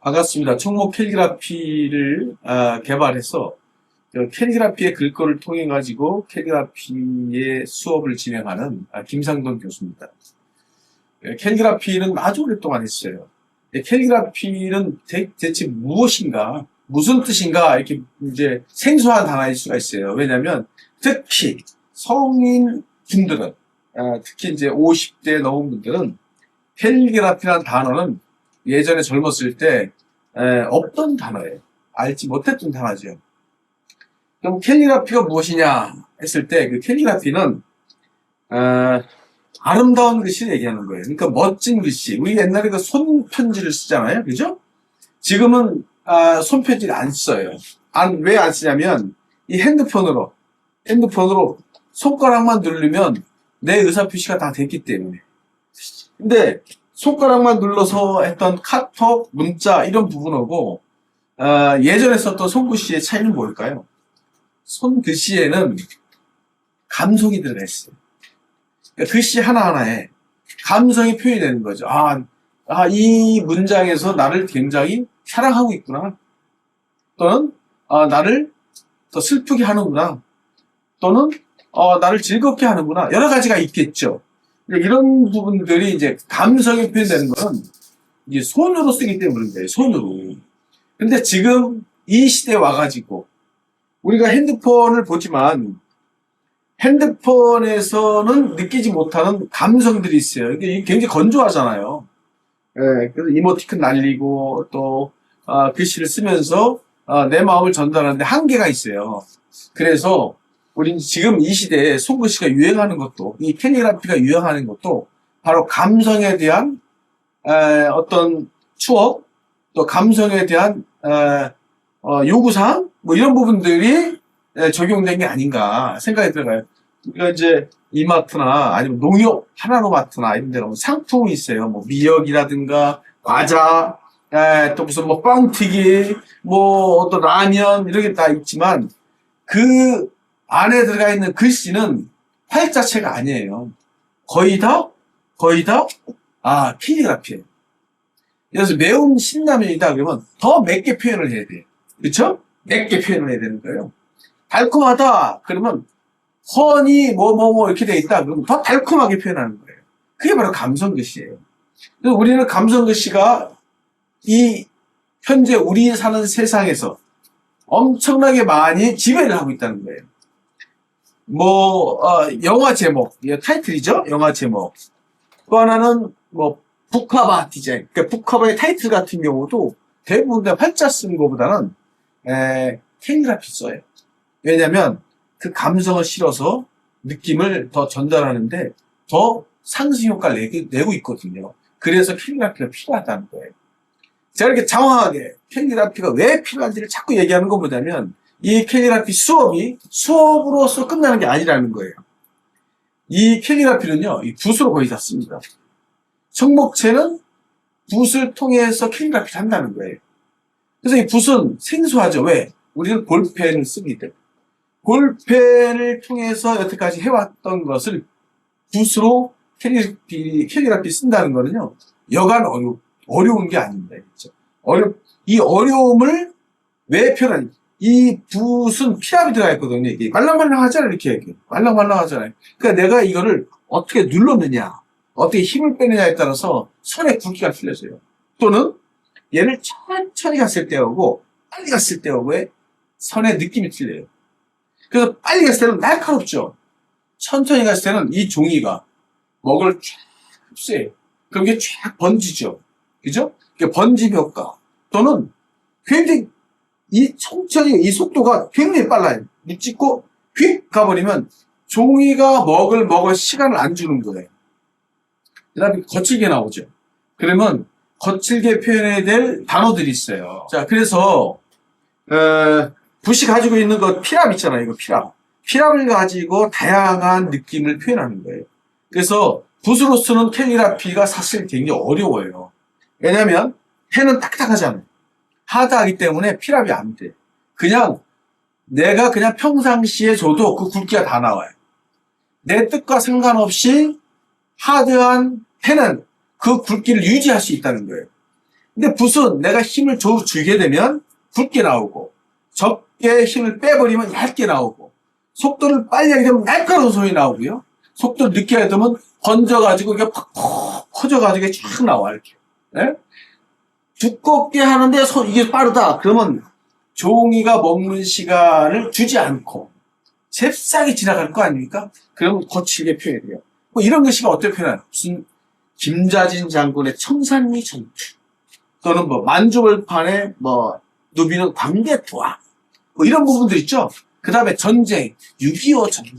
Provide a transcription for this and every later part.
반갑습니다. 총목 캘리그라피를 개발해서 캘리그라피의 글꼴을 통해 가지고 캘리그라피의 수업을 진행하는 김상돈 교수입니다. 캘리그라피는 아주 오랫동안 했어요. 캘리그라피는 대체 무엇인가, 무슨 뜻인가 이렇게 이제 생소한 단어일 수가 있어요. 왜냐하면 특히 성인 분들은 특히 이제 50대 넘은 분들은 캘리그라피라는 단어는 예전에 젊었을 때 없던 단어예요. 알지 못했던 단어죠. 그럼 캘리그라피가 무엇이냐 했을 때 그 캘리그라피는 아름다운 글씨를 얘기하는 거예요. 그러니까 멋진 글씨. 우리 옛날에 그 손편지를 쓰잖아요. 그죠? 지금은 손편지를 안 써요. 왜 안 쓰냐면 이 핸드폰으로 손가락만 누르면 내 의사표시가 다 됐기 때문에. 근데 손가락만 눌러서 했던 카톡, 문자 이런 부분하고 예전에 썼던 손글씨의 차이는 뭘까요? 손글씨에는 감성이 들어가 있어요. 그러니까 글씨 하나하나에 감성이 표현이 되는 거죠. 이 문장에서 나를 굉장히 사랑하고 있구나. 또는 나를 더 슬프게 하는구나. 또는 나를 즐겁게 하는구나. 여러 가지가 있겠죠. 이런 부분들이 이제 감성이 표현되는 건 이제 손으로 쓰기 때문인 거예요. 손으로. 근데 지금 이 시대에 와가지고 우리가 핸드폰을 보지만 핸드폰에서는 느끼지 못하는 감성들이 있어요. 이게 굉장히 건조하잖아요. 그래서 이모티콘 날리고 또 글씨를 쓰면서 내 마음을 전달하는데 한계가 있어요. 그래서 우리는 지금 이 시대에 손글씨가 유행하는 것도, 이 캘리그라피가 유행하는 것도 바로 감성에 대한 어떤 추억, 또 감성에 대한 요구사항, 뭐 이런 부분들이 적용된 게 아닌가 생각이 들어가요. 우리가 이제 이마트나 아니면 농협 하나로마트나 이런 데 가면 상품이 있어요. 뭐 미역이라든가 과자, 또 무슨 뭐 뻥튀기, 뭐 어떤 라면 이런 게 다 있지만 그 안에 들어가 있는 글씨는 화획 자체가 아니에요. 거의 다 캘리그라피예요. 그래서 매운 신라면이다 그러면 더 맵게 표현을 해야 돼요. 그렇죠? 맵게 표현을 해야 되는 거예요. 달콤하다 그러면 허니 뭐 이렇게 돼 있다 그러면 더 달콤하게 표현하는 거예요. 그게 바로 감성 글씨예요. 그래서 우리는 감성 글씨가 이 현재 우리 사는 세상에서 엄청나게 많이 지배를 하고 있다는 거예요. 영화 제목, 타이틀이죠? 영화 제목. 또 하나는, 북카바 디자인. 그러니까 북카바의 타이틀 같은 경우도 대부분 다 활자 쓰는 것보다는, 캘리그라피 써요. 왜냐면 그 감성을 실어서 느낌을 더 전달하는데 더 상승 효과를 내고 있거든요. 그래서 캘리그라피가 필요하다는 거예요. 제가 이렇게 장황하게 캘리그라피가 왜 필요한지를 자꾸 얘기하는 것보다는 이 캘리그라피 수업이 수업으로서 끝나는 게 아니라는 거예요. 이 캘리그라피는요, 이 붓으로 거의 다 씁니다. 청목체는 붓을 통해서 캘리그라피를 한다는 거예요. 그래서 이 붓은 생소하죠. 왜? 우리는 볼펜을 씁니다. 볼펜을 통해서 여태까지 해왔던 것을 붓으로 캘리그라피 쓴다는 거는요, 여간 어려운 게 아닙니다. 그렇죠? 이 어려움을 왜 표현하니? 이 붓은 피압이 들어가 있거든요. 이게 말랑말랑하잖아요. 이렇게 말랑말랑하잖아요. 그러니까 내가 이거를 어떻게 눌렀느냐, 어떻게 힘을 빼느냐에 따라서 손에 굵기가 틀려져요. 또는 얘를 천천히 갔을 때하고 빨리 갔을 때하고의 선의 느낌이 틀려요. 그래서 빨리 갔을 때는 날카롭죠. 천천히 갔을 때는 이 종이가 먹을 쫙 흡수해요. 그럼 이게 쫙 번지죠. 그죠? 번짐 효과. 또는 굉장히 천천히 이 속도가 굉장히 빨라요. 찍고 휙 가버리면 종이가 먹을 시간을 안 주는 거예요. 그 다음에 거칠게 나오죠. 그러면 거칠게 표현해야 될 단어들이 있어요. 자, 그래서 붓이 가지고 있는 거 피랍 있잖아요. 이거 피랍을 가지고 다양한 느낌을 표현하는 거예요. 그래서 붓으로 쓰는 캘리그라피가 사실 굉장히 어려워요. 왜냐하면 펜은 딱딱하잖아요. 하드하기 때문에 피랍이 안 돼. 내가 평상시에 줘도 그 굵기가 다 나와요. 내 뜻과 상관없이 하드한 펜은 그 굵기를 유지할 수 있다는 거예요. 근데 붓은 내가 힘을 주게 되면 굵게 나오고, 적게 힘을 빼버리면 얇게 나오고, 속도를 빨리 하게 되면 날카로운 소리 나오고요. 속도를 늦게 하게 되면 번져가지고 이게 팍 퍼져가지고 쫙 나와, 이렇게. 네? 두껍게 하는데 이게 빠르다. 그러면 종이가 먹는 시간을 주지 않고 잽싸게 지나갈 거 아닙니까? 그러면 거칠게 표현해요. 뭐 이런 것이 어떻게 표현하나? 무슨 김자진 장군의 청산리 전투 또는 뭐 만주벌판의 뭐 누비는 광대토화 뭐 이런 부분들 있죠. 그 다음에 전쟁, 6.25 전쟁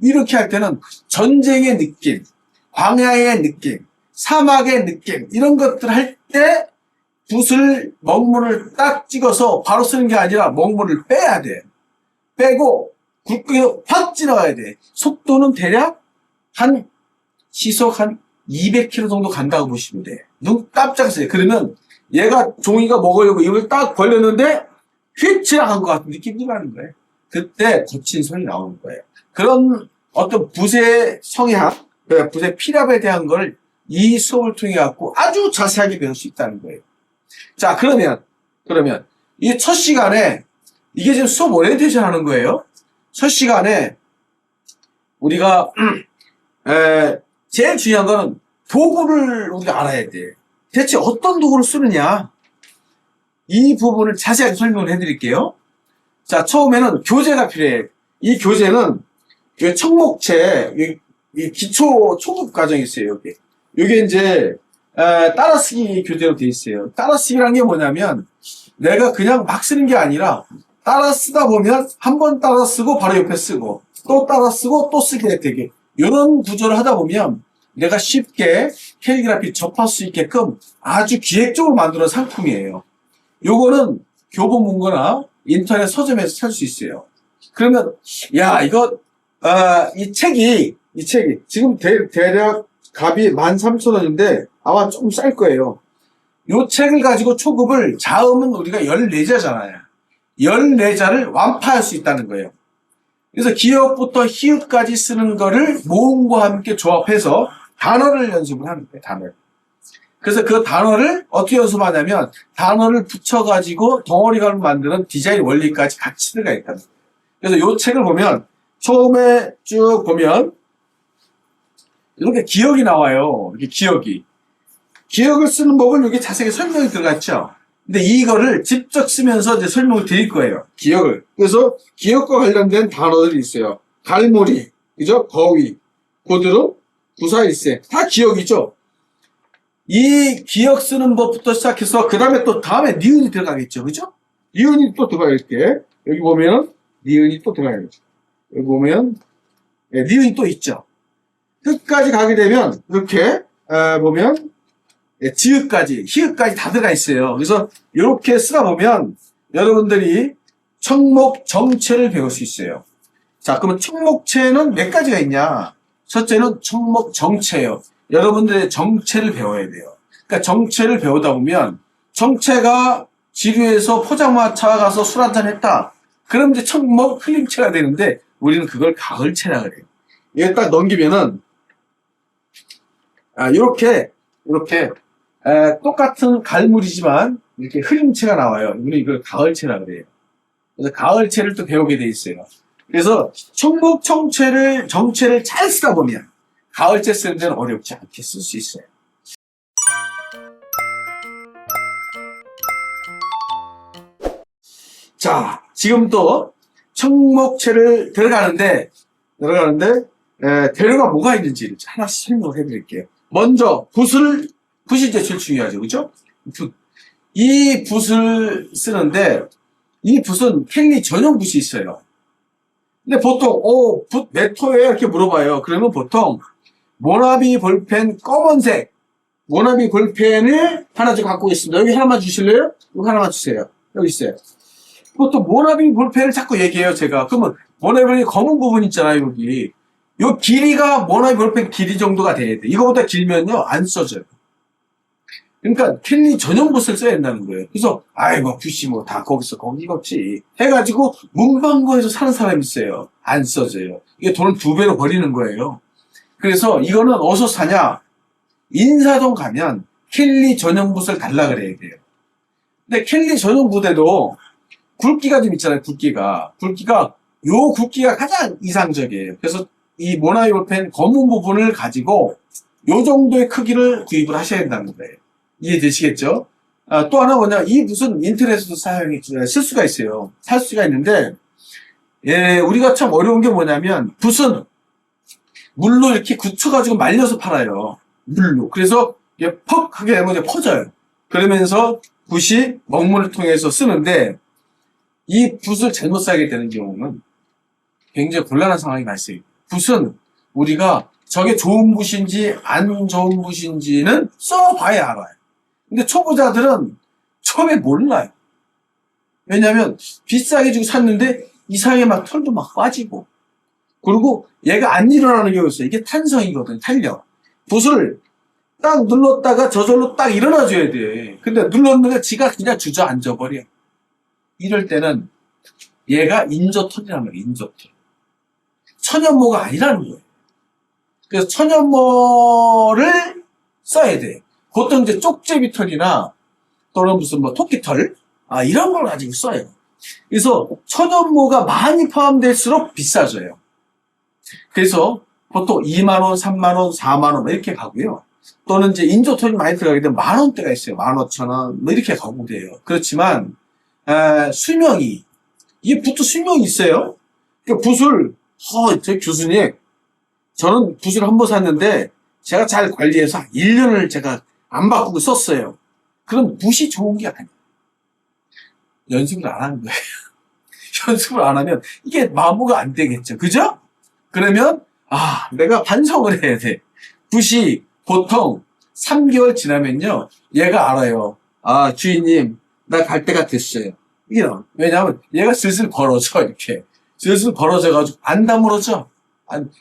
이렇게 할 때는 전쟁의 느낌, 광야의 느낌, 사막의 느낌 이런 것들 할 때 붓을 먹물을 딱 찍어서 바로 쓰는 게 아니라 먹물을 빼야 돼. 빼고 굵게 확 지나가야 돼. 속도는 대략 시속 한 200km 정도 간다고 보시면 돼. 눈 깜짝했어요. 그러면 얘가 종이가 먹으려고 입을 딱 벌렸는데 휙 지나간 것 같은 느낌이 나는 거예요. 그때 거친 소리 나오는 거예요. 그런 어떤 붓의 성향, 붓의 필압에 대한 걸 이 수업을 통해 갖고 아주 자세하게 배울 수 있다는 거예요. 자, 그러면 이 첫 시간에 이게 지금 수업 오리엔테이션 하는 거예요. 첫 시간에 우리가 제일 중요한 거는 도구를 우리가 알아야 돼. 대체 어떤 도구를 쓰느냐 이 부분을 자세하게 설명을 해드릴게요. 자, 처음에는 교재가 필요해. 이 교재는 청목체 이 기초 초급 과정이 있어요. 여기 이제 따라쓰기 교재로 돼 있어요. 따라쓰기라는 게 뭐냐면 내가 그냥 막 쓰는 게 아니라 따라 쓰다 보면 한 번 따라 쓰고 바로 옆에 쓰고 또 따라 쓰고 또 쓰게 되게 이런 구조를 하다 보면 내가 쉽게 캘리그라피 접할 수 있게끔 아주 기획적으로 만드는 상품이에요. 요거는 교본 문고나 인터넷 서점에서 찾을 수 있어요. 그러면 야 이거 이 책이 지금 대략 값이 13,000원인데 아마 좀 쌀 거예요. 요 책을 가지고 초급을 자음은 우리가 14자잖아요. 14자를 완파할 수 있다는 거예요. 그래서 기역부터 히읗까지 쓰는 거를 모음과 함께 조합해서 단어를 연습을 하는 거예요. 단어를. 그래서 그 단어를 어떻게 연습하냐면 단어를 붙여가지고 덩어리감을 만드는 디자인 원리까지 같이 들어가 있다는 거예요. 그래서 요 책을 보면 처음에 쭉 보면 이렇게 기역이 나와요. 이렇게 기역을 쓰는 법은 여기 자세하게 설명이 들어갔죠. 근데 이거를 직접 쓰면서 이제 설명을 드릴 거예요. 기역을. 그래서 기역과 관련된 단어들이 있어요. 갈무리, 그죠? 거위, 고드름, 구사일세. 다 기역이죠. 이 기역 쓰는 법부터 시작해서 그 다음에 또 다음에 니은이 들어가겠죠. 그죠? 니은이 또 들어가요. 이렇게. 여기 보면 니은이 또 들어가야죠. 여기 보면 니은이 또 있죠. 끝까지 가게 되면 이렇게 보면 지읒까지, 히읗까지 다 들어가 있어요. 그래서 이렇게 쓰다 보면 여러분들이 청목 정체를 배울 수 있어요. 자, 그러면 청목체는 몇 가지가 있냐? 첫째는 청목 정체예요. 여러분들의 정체를 배워야 돼요. 그러니까 정체를 배우다 보면 정체가 지류에서 포장마차 가서 술 한잔 했다. 그럼 이제 청목 흘림체가 되는데 우리는 그걸 가을체라 그래요. 이게 딱 넘기면은 이렇게 똑같은 갈물이지만 이렇게 흐림체가 나와요. 우리는 이걸 가을체라 그래요. 그래서 가을체를 또 배우게 돼 있어요. 그래서 청목 정체를 잘 쓰다 보면 가을체 쓰는 데는 어렵지 않게 쓸 수 있어요. 자, 지금 또 청목체를 들어가는데 재료가 뭐가 있는지 하나씩 설명해 드릴게요. 먼저 붓이 이제 제일 중요하죠. 그죠? 이 붓을 쓰는데 이 붓은 캘리 전용 붓이 있어요. 근데 보통 붓 몇 호예요? 이렇게 물어봐요. 그러면 보통 모나비 볼펜 검은색 모나비 볼펜을 하나 좀 갖고 있습니다. 여기 하나만 주실래요? 여기 하나만 주세요. 여기 있어요. 보통 모나비 볼펜을 자꾸 얘기해요. 제가. 그러면 모나비 볼펜 검은 부분 있잖아요. 여기. 요 길이가 모나비 볼펜 길이 정도가 돼야 돼. 이거보다 길면요 안 써져요. 그러니까 캘리 전용 붓을 써야 된다는 거예요. 그래서 붓이 다 거기겠지 해가지고 문방구에서 사는 사람이 있어요. 안 써져요. 이게 돈을 2배로 버리는 거예요. 그래서 이거는 어디서 사냐? 인사동 가면 캘리 전용 붓을 달라 그래야 돼요. 근데 캘리 전용 붓에도 굵기가 좀 있잖아요. 굵기가 요 굵기가 가장 이상적이에요. 그래서 이 모나이볼펜 검은 부분을 가지고 요 정도의 크기를 구입을 하셔야 된다는 거예요. 이해되시겠죠? 또 하나 뭐냐, 이 붓은 인터넷에도 쓸 수가 있어요. 살 수가 있는데, 예, 우리가 참 어려운 게 뭐냐면, 붓은 물로 이렇게 굳혀가지고 말려서 팔아요. 물로. 그래서 이게 퍽 하게 되면 이제 퍼져요. 그러면서 붓이 먹물을 통해서 쓰는데, 이 붓을 잘못 사게 되는 경우는 굉장히 곤란한 상황이 발생해요. 붓은 우리가 저게 좋은 붓인지 안 좋은 붓인지는 써봐야 알아요. 근데 초보자들은 처음에 몰라요. 왜냐면 비싸게 주고 샀는데 이상하게 막 털도 막 빠지고, 그리고 얘가 안 일어나는 경우가 있어요. 이게 탄성이거든, 탄력. 붓을 딱 눌렀다가 저절로 딱 일어나줘야 돼. 근데 눌렀는데 지가 그냥 주저앉아버려. 이럴 때는 얘가 인조털이라는 거예요. 인조털. 천연모가 아니라는 거예요. 그래서 천연모를 써야 돼. 보통 이제 쪽제비털이나 또는 무슨 뭐 토끼털, 이런 걸 가지고 써요. 그래서 천연모가 많이 포함될수록 비싸져요. 그래서 보통 2만원, 3만원, 4만원 이렇게 가고요. 또는 이제 인조털이 많이 들어가게 되면 10,000원대가 있어요. 15,000원 뭐 이렇게 가고 돼요. 그렇지만 수명이, 이게 붓도 수명이 있어요. 그러니까 붓을 저 교수님, 저는 붓을 한 번 샀는데 제가 잘 관리해서 1년을 제가 안 바꾸고 썼어요. 그럼 붓이 좋은 게 아니에요. 연습을 안 하는 거예요. 연습을 안 하면 이게 마모가 안 되겠죠. 그죠? 그러면 내가 반성을 해야 돼. 붓이 보통 3개월 지나면요, 얘가 알아요. 주인님, 나 갈 때가 됐어요. 이런. 왜냐하면 얘가 슬슬 벌어져. 이렇게 슬슬 벌어져가지고 안 다물어져.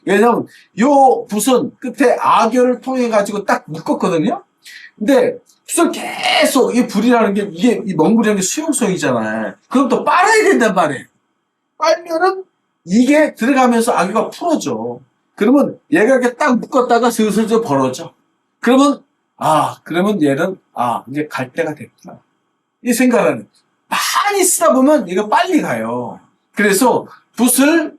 왜냐면 요 붓은 끝에 악열을 통해 가지고 딱 묶었거든요. 근데 붓을 계속, 이 불이라는 게, 이게 이 먹물이라는 게 수용성이잖아요. 그럼 또 빨아야 된단 말이에요. 빨면은 이게 들어가면서 악유가 풀어져. 그러면 얘가 이렇게 딱 묶었다가 슬슬 벌어져. 그러면 그러면 얘는 이제 갈 때가 됐구나, 이 생각을 많이 쓰다 보면 얘가 빨리 가요. 그래서 붓을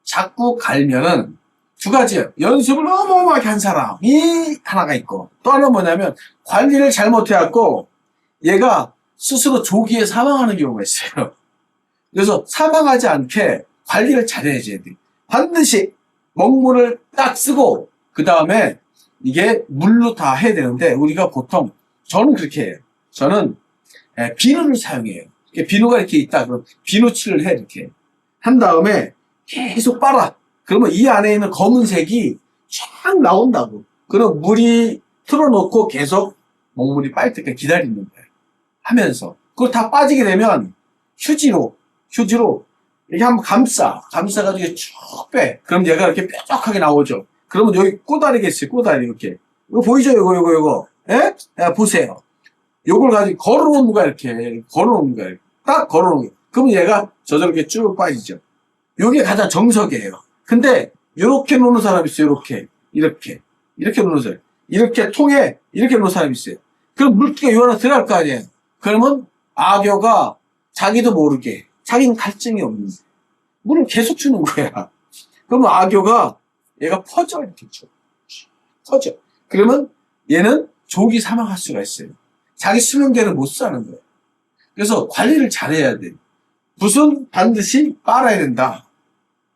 자꾸 갈면은 두 가지예요. 연습을 어마어마하게 한 사람이 하나가 있고, 또 하나는 뭐냐면 관리를 잘못해갖고 얘가 스스로 조기에 사망하는 경우가 있어요. 그래서 사망하지 않게 관리를 잘해야지 돼. 반드시 먹물을 딱 쓰고 그 다음에 이게 물로 다 해야 되는데, 우리가 보통, 저는 그렇게 해요. 저는 비누를 사용해요. 비누가 이렇게 있다 그럼 비누칠을 해. 이렇게 한 다음에 계속 빨아. 그러면 이 안에 있는 검은색이 쫙 나온다고. 그럼 물이 틀어놓고 계속 먹물이 빠질 때까지 기다리는 거예요. 하면서 그거 다 빠지게 되면 휴지로 이렇게 한번 감싸가지고 쭉 빼. 그럼 얘가 이렇게 뾰족하게 나오죠. 그러면 여기 꼬다리가 있어요. 꼬다리 이렇게. 이거 보이죠? 이거. 예? 보세요. 요걸 가지고 걸어놓는 거야. 이렇게 걸어놓는 거야. 딱 걸어놓는 거야. 그러면 얘가 저렇게 쭉 빠지죠. 요게 가장 정석이에요. 근데 이렇게 놓는 사람이 있어요. 이렇게 놓는 사람. 이렇게 통에 이렇게 놓는 사람이 있어요. 그럼 물기가 요 하나 들어갈 거 아니에요. 그러면 악어가 자기도 모르게, 자기는 갈증이 없는 거예요. 물을 계속 주는 거야. 그러면 악어가 얘가 퍼져. 이렇게 퍼져. 그러면 얘는 조기 사망할 수가 있어요. 자기 수명대로 못 사는 거예요. 그래서 관리를 잘해야 돼. 붓은 반드시 빨아야 된다.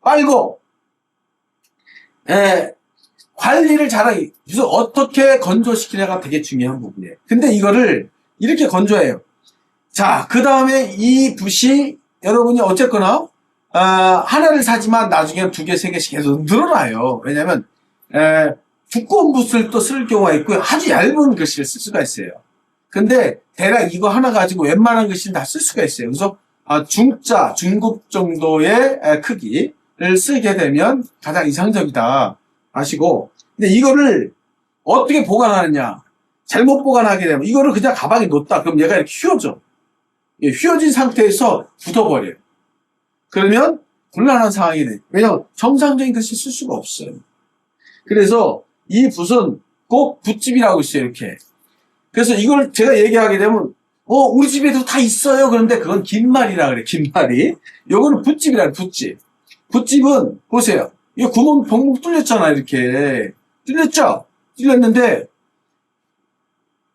빨고, 관리를 잘하기. 그래서 어떻게 건조시키냐가 되게 중요한 부분이에요. 근데 이거를 이렇게 건조해요. 자, 그 다음에 이 붓이 여러분이 어쨌거나, 하나를 사지만 나중에 2개, 3개씩 계속 늘어나요. 왜냐면, 두꺼운 붓을 또 쓸 경우가 있고요. 아주 얇은 글씨를 쓸 수가 있어요. 근데 대략 이거 하나 가지고 웬만한 글씨는 다 쓸 수가 있어요. 그래서 중자, 중급 정도의 크기를 쓰게 되면 가장 이상적이다 아시고, 근데 이거를 어떻게 보관하느냐, 잘못 보관하게 되면 이거를 그냥 가방에 놓다 그럼 얘가 이렇게 휘어져. 휘어진 상태에서 굳어버려요. 그러면 곤란한 상황이 돼. 왜냐하면 정상적인 글씨 쓸 수가 없어요. 그래서 이 붓은 꼭 붓집이라고 있어요, 이렇게. 그래서 이걸 제가 얘기하게 되면, 우리 집에도 다 있어요. 그런데 그건 긴말이라 그래, 긴말이. 요거는 붓집이라 그래, 붓집. 붓집은, 보세요. 이 구멍, 병목 뚫렸잖아, 이렇게. 뚫렸죠? 뚫렸는데,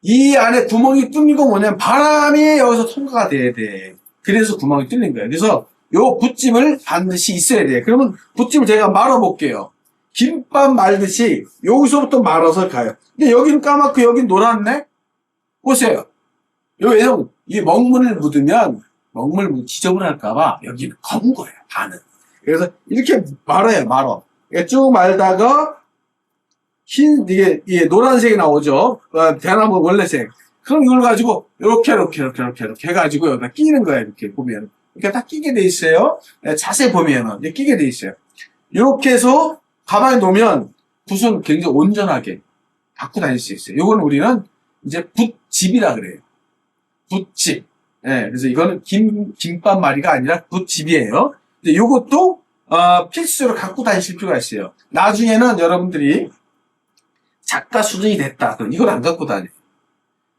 이 안에 구멍이 뚫린 건 뭐냐면, 바람이 여기서 통과가 돼야 돼. 그래서 구멍이 뚫린 거예요. 그래서 요 붓집을 반드시 있어야 돼. 그러면 붓집을 제가 말아볼게요. 김밥 말듯이 여기서부터 말아서 가요. 근데 여기는 까맣고 여기는 노랗네? 보세요. 왜냐면 이게 먹물을 묻으면 지저분할까봐 여기는 검은 거예요, 반은. 그래서 이렇게 말아요, 말아. 쭉 말다가 이게 노란색이 나오죠. 대나무 원래색. 그럼 이걸 가지고 이렇게 해가지고 여기다 끼는 거예요, 이렇게 보면. 이렇게 딱 끼게 돼 있어요. 자세히 보면은 이렇게 끼게 돼 있어요. 이렇게 해서 가만히 놓으면 붓은 굉장히 온전하게 갖고 다닐 수 있어요. 요거는 우리는 이제 붓집이라 그래요. 붓집. 그래서 이거는 김밥 말이가 아니라 붓집이에요. 요것도 필수로 갖고 다니실 필요가 있어요. 나중에는 여러분들이 작가 수준이 됐다. 그럼 이걸 안 갖고 다녀요.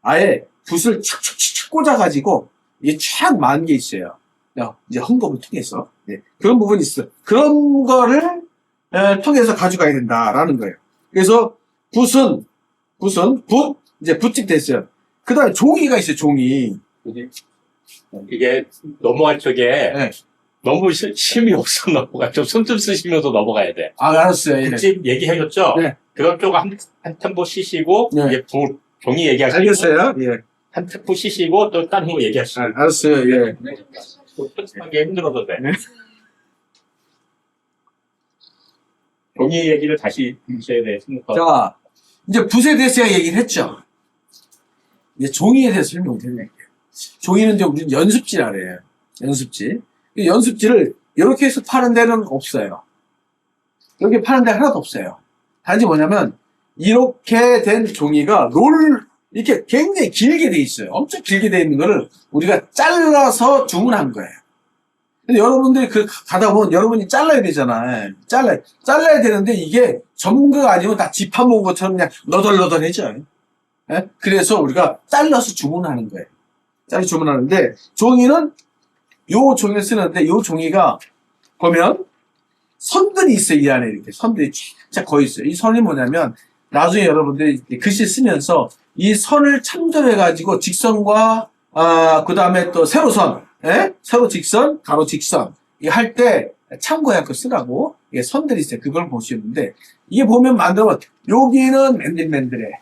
아예 붓을 착착착 꽂아가지고 이게 쫙 많은 게 있어요. 이제 헝겊을 통해서. 그런 부분이 있어요. 그런 거를 통해서 가져가야 된다라는 거예요. 그래서 붓은 이제 붓집 됐어요. 그 다음에 종이가 있어요, 종이. 이게 넘어갈 적에 너무 힘이 없어 넘어가. 좀 숨 좀 쓰시면서 넘어가야 돼. 알았어요. 붓집 얘기해줬죠? 네. 그런 쪽 한 템포 쉬시고, 이제 종이 얘기하시고. 알겠어요. 한 템포 쉬시고, 또 다른 거 얘기하시고. 알았어요. 편집하기 힘들어도 돼. 종이 얘기를 다시 하셔야 돼. 자, 이제 붓에 대해서 제가 얘기를 했죠. 이제 종이에 대해서 설명을 드릴게요. 종이는 이제 우리는 연습지라 그래요. 연습지. 연습지를 이렇게 해서 파는 데는 없어요. 이렇게 파는 데 하나도 없어요. 단지 뭐냐면, 이렇게 된 종이가 이렇게 굉장히 길게 돼 있어요. 엄청 길게 돼 있는 거를 우리가 잘라서 주문한 거예요. 근데 여러분들이 가다 보면 여러분이 잘라야 되잖아요. 잘라야 되는데 이게 전문가가 아니면 다 집합 먹은 것처럼 그냥 너덜너덜해져요. 그래서 우리가 잘라서 주문하는 거예요. 잘라서 주문하는데, 종이는 요 종이를 쓰는데, 요 종이가 보면 선들이 있어요. 이 안에 이렇게 선들이 쫙 거의 있어요. 이 선이 뭐냐면, 나중에 여러분들이 글씨 쓰면서 이 선을 참조해가지고 직선과 그 다음에 또 세로선, 세로 직선, 가로 직선 이거 할 때 참고해야 그 쓰라고 이게 선들이 있어요. 그걸 보시는데, 이게 보면 만들면 여기는 맨들맨들해.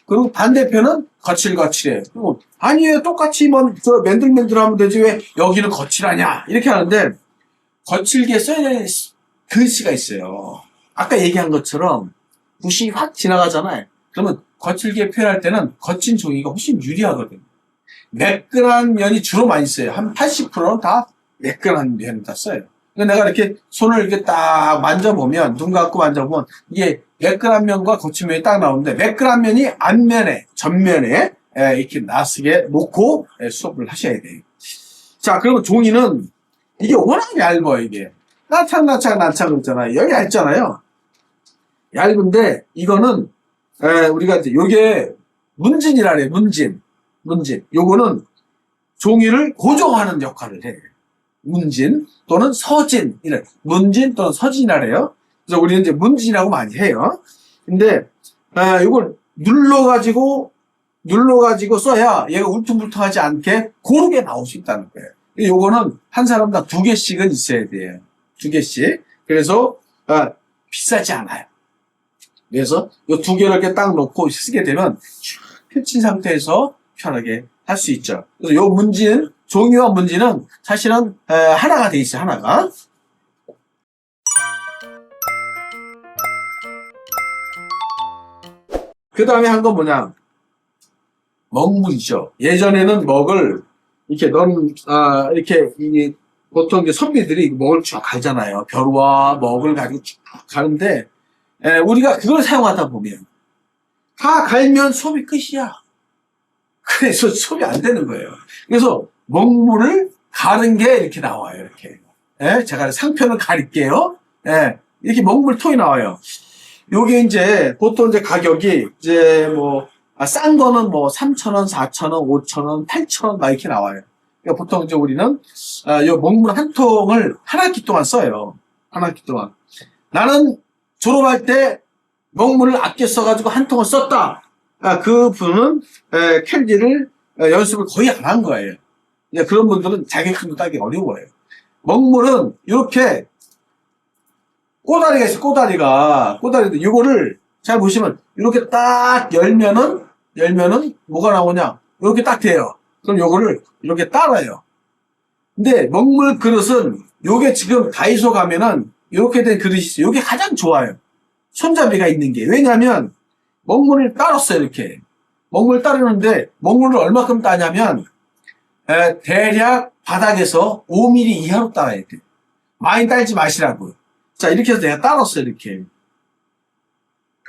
그리고 반대편은 거칠거칠해. 그리고 아니에요, 똑같이 저 맨들맨들하면 되지 왜 여기는 거칠하냐 이렇게 하는데, 거칠게 써야 되는 글씨가 있어요. 아까 얘기한 것처럼 붓이 확 지나가잖아요. 그러면 거칠게 표현할 때는 거친 종이가 훨씬 유리하거든요. 매끈한 면이 주로 많이 써요. 한 80%는 다 매끈한 면을 다 써요. 그러니까 내가 이렇게 손을 이렇게 딱 만져보면, 눈 감고 만져보면 이게 매끈한 면과 거친 면이 딱 나오는데, 매끈한 면이 앞면에, 전면에 이렇게 나쓰게 놓고 수업을 하셔야 돼요. 자, 그러면 종이는 이게 워낙 얇아요, 이게. 나착 있잖아요. 여기 얇잖아요. 얇은데, 이거는, 우리가 이제 요게 문진이라 그래요, 문진. 요거는 종이를 고정하는 역할을 해요. 문진 또는 서진, 문진 또는 서진이라 그래요. 그래서 우리는 이제 문진이라고 많이 해요. 근데, 요걸 눌러가지고 써야 얘가 울퉁불퉁하지 않게 고르게 나올 수 있다는 거예요. 요거는 한 사람당 2개씩은 있어야 돼요. 2개씩. 그래서, 비싸지 않아요. 그래서 요 2개를 이렇게 딱 놓고 쓰게 되면 펼친 상태에서 편하게 할 수 있죠. 그래서 요 문진, 종이와 문진은 사실은 하나가 돼 있어요. 하나가. 그 다음에 한 건 뭐냐? 먹물이죠. 예전에는 먹을 이렇게 이렇게 보통 이제 선비들이 먹을 쭉 갈잖아요. 벼루와 먹을 가지고 쭉 가는데, 우리가 그걸 사용하다 보면 다 갈면 수업이 끝이야. 그래서 수업이 안 되는 거예요. 그래서 먹물을 가른 게 이렇게 나와요. 이렇게. 제가 상편을 가릴게요. 이렇게 먹물 통이 나와요. 요게 이제 보통 이제 가격이 이제 뭐 싼 거는 뭐 3,000원, 4,000원, 5,000원, 8,000원 막 이렇게 나와요. 그러니까 보통 이제 우리는 요 먹물 한 통을 한 학기 동안 써요. 한 학기 동안. 나는 졸업할 때 먹물을 아껴 써가지고 한 통을 썼다. 그 분은 캘리를 연습을 거의 안 한 거예요. 그런 분들은 자격증도 따기 어려워요. 먹물은 이렇게 꼬다리가 있어, 꼬다리가. 꼬다리도 이거를 잘 보시면 이렇게 딱 열면은 뭐가 나오냐? 이렇게 딱 돼요. 그럼 요거를 이렇게 따라요. 근데 먹물 그릇은 요게 지금 다이소 가면은 이렇게 된 그릇이 있어요. 요게 가장 좋아요. 손잡이가 있는 게. 왜냐면 먹물을 따랐어요, 이렇게. 먹물 따르는데 먹물을 얼마큼 따냐면 대략 바닥에서 5mm 이하로 따라야 돼. 많이 딸지 마시라고요. 자, 이렇게 해서 내가 따랐어요, 이렇게.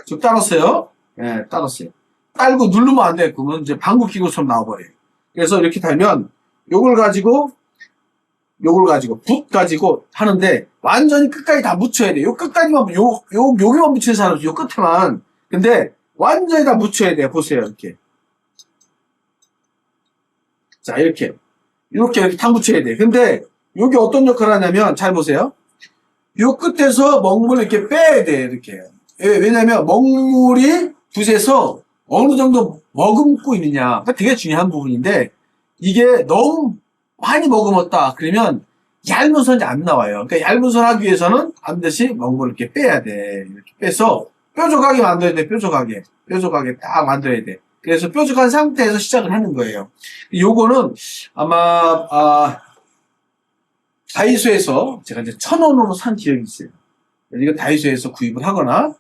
쭉 따랐어요. 예, 따랐어요. 딸고 누르면 안 돼. 그러면 이제 방구 끼고처럼 나와버려요. 그래서 이렇게 달면 요걸 가지고 붓 가지고 하는데 완전히 끝까지 다 묻혀야 돼. 요 끝까지만 여기만 묻히는 사람은 요 끝에만. 근데 완전히 다 묻혀야 돼요. 보세요, 이렇게. 자, 이렇게 다 묻혀야 돼. 근데 요게 어떤 역할을 하냐면 잘 보세요. 요 끝에서 먹물을 이렇게 빼야 돼, 이렇게. 왜냐면 먹물이 붓에서 어느 정도 머금고 있느냐. 그러니까 되게 중요한 부분인데 이게 너무 많이 머금었다. 그러면 얇은 선이 안 나와요. 그러니까 얇은 선 하기 위해서는 반드시 먹물을 이렇게 빼야 돼. 이렇게 빼서 뾰족하게 만들어야 돼. 뾰족하게 딱 만들어야 돼. 그래서 뾰족한 상태에서 시작을 하는 거예요. 요거는 아마 다이소에서 제가 이제 1,000원으로 산 기억이 있어요. 이거 다이소에서 구입을 하거나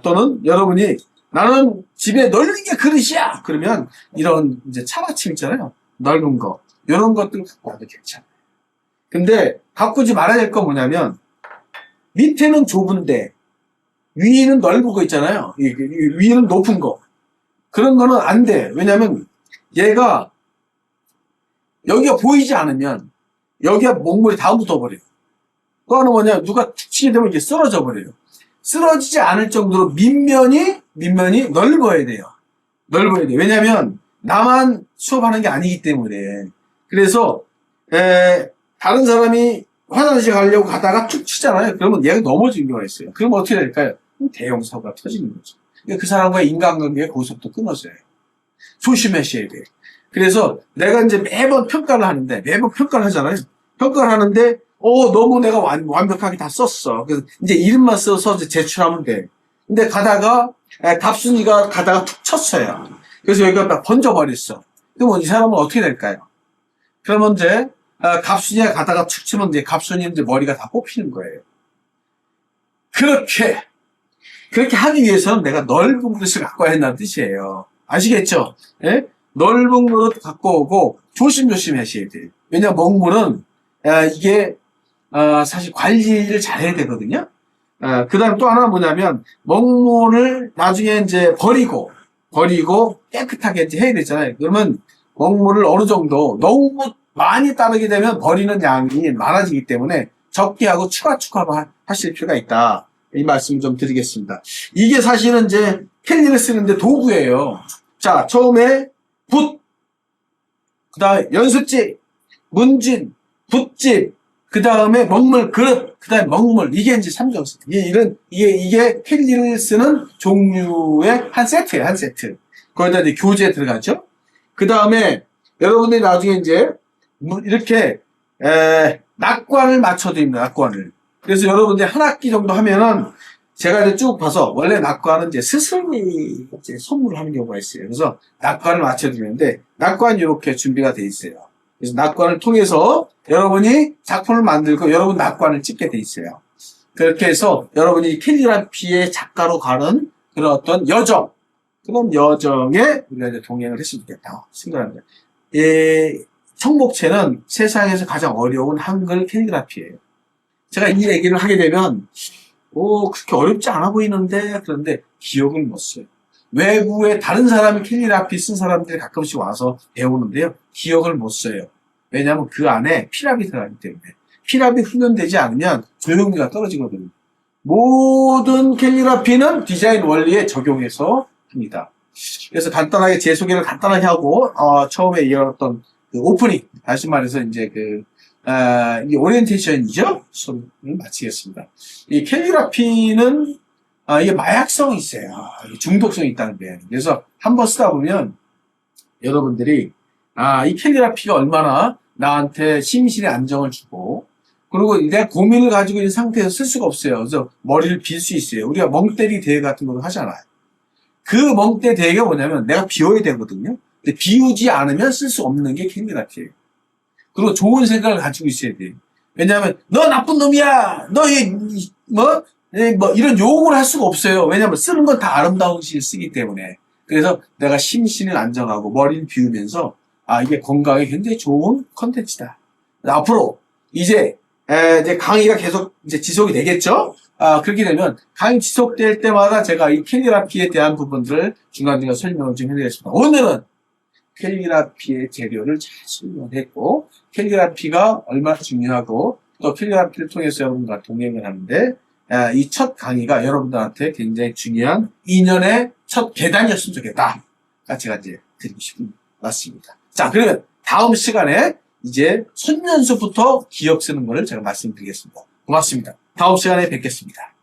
또는 여러분이 나는 집에 넓은 게 그릇이야. 그러면 이런 이제 차받침 있잖아요. 넓은 거. 이런 것들 갖고 와도 괜찮아요. 근데 가꾸지 말아야 될 건 뭐냐면 밑에는 좁은데 위는 넓은 거 있잖아요. 위는 높은 거. 그런 거는 안 돼. 왜냐면 얘가 여기가 보이지 않으면 여기가 먹물이 다 묻어버려요. 또 하나는 뭐냐, 누가 툭 치게 되면 이게 쓰러져 버려요. 쓰러지지 않을 정도로 밑면이 넓어야 돼요. 넓어야 돼요. 왜냐면 나만 수업하는 게 아니기 때문에. 그래서 다른 사람이 화장실 가려고 가다가 툭 치잖아요. 그러면 얘가 넘어지는 경우가 있어요. 그러면 어떻게 될까요? 대형 사고가 터지는 거죠. 그러니까 그 사람과의 인간관계가 거기서부터 끊어져요. 조심하셔야 돼요. 그래서 내가 이제 매번 평가를 하잖아요. 평가를 하는데, 너무 내가 완벽하게 다 썼어. 그래서 이제 이름만 써서 이제 제출하면 돼. 근데 가다가, 갑순이가 가다가 툭 쳤어요. 그래서 여기가 막 번져버렸어. 그러면 이 사람은 어떻게 될까요? 그러면 이제, 갑순이가 가다가 툭 치면 이제 갑순이 이제 머리가 다 뽑히는 거예요. 그렇게 하기 위해서는 내가 넓은 그릇을 갖고 와야 한다는 뜻이에요. 아시겠죠? 예? 넓은 그릇 갖고 오고 조심조심 하셔야 돼요. 왜냐면 먹물은 이게 사실 관리를 잘 해야 되거든요. 그 다음 또 하나 뭐냐면 먹물을 나중에 이제 버리고 깨끗하게 이제 해야 되잖아요. 그러면 먹물을 어느 정도 너무 많이 따르게 되면 버리는 양이 많아지기 때문에 적게 하고 추가 하실 필요가 있다. 이 말씀 좀 드리겠습니다. 이게 사실은 이제 캘리를 쓰는데 도구예요. 자, 처음에 붓, 그 다음에 연습지, 문진, 붓집, 그 다음에 먹물 그릇, 그 다음에 먹물. 이게 이제 3종. 이게 캘리를 쓰는 종류의 한 세트예요, 한 세트. 거기다 이제 교재 들어가죠. 그 다음에 여러분들이 나중에 이제 이렇게, 낙관을 맞춰드립니다, 낙관을. 그래서 여러분들이 한 학기 정도 하면은 제가 이제 쭉 봐서 원래 낙관은 이제 스승이 이제 선물을 하는 경우가 있어요. 그래서 낙관을 맞춰드리는데 낙관이 이렇게 준비가 돼 있어요. 그래서 낙관을 통해서 여러분이 작품을 만들고 여러분 낙관을 찍게 돼 있어요. 그렇게 해서 여러분이 캘리그라피의 작가로 가는 그런 어떤 그런 여정에 우리가 이제 동행을 했으면 좋겠다 생각합니다. 청목체는 세상에서 가장 어려운 한글 캘리그라피예요. 제가 이 얘기를 하게 되면 그렇게 어렵지 않아 보이는데 그런데 기억을 못 써요. 외부에 다른 사람이 캘리그라피 쓴 사람들이 가끔씩 와서 배우는데요. 기억을 못 써요. 왜냐하면 그 안에 필압이 들어가기 때문에. 필압이 훈련되지 않으면 조형미가 떨어지거든요. 모든 캘리그라피는 디자인 원리에 적용해서 합니다. 그래서 간단하게 제 소개를 간단하게 하고 처음에 이어졌던 그 오프닝 다시 말해서 이제 이 오리엔테이션이죠. 수업을 마치겠습니다. 이 캘리그라피는 이게 마약성이 있어요. 중독성이 있다는 거예요. 그래서 한번 쓰다 보면 여러분들이 이 캘리그라피가 얼마나 나한테 심신의 안정을 주고 그리고 내가 고민을 가지고 있는 상태에서 쓸 수가 없어요. 그래서 머리를 빌 수 있어요. 우리가 멍때리 대회 같은 걸 하잖아요. 그 멍때 대회가 뭐냐면 내가 비워야 되거든요. 근데 비우지 않으면 쓸 수 없는 게 캘리그라피예요. 그리고 좋은 생각을 가지고 있어야 돼요. 왜냐하면 너 나쁜 놈이야. 너 이런 욕을 할 수가 없어요. 왜냐하면 쓰는 건 다 아름다운 시 쓰기 때문에. 그래서 내가 심신을 안정하고 머리를 비우면서 이게 건강에 굉장히 좋은 컨텐츠다. 앞으로 이제 강의가 계속 이제 지속이 되겠죠? 그렇게 되면 강의 지속될 때마다 제가 이 캘리그라피에 대한 부분들을 중간중간 설명을 좀 해드리겠습니다. 오늘은 캘리그라피의 재료를 잘 설명했고 캘리그라피가 얼마나 중요하고 또 캘리그라피를 통해서 여러분과 동행을 하는데 이 첫 강의가 여러분들한테 굉장히 중요한 2년의 첫 계단이었으면 좋겠다. 제가 이제 드리고 싶은 말씀입니다. 자, 그러면 다음 시간에 이제 손연수부터 기억 쓰는 거를 제가 말씀드리겠습니다. 고맙습니다. 다음 시간에 뵙겠습니다.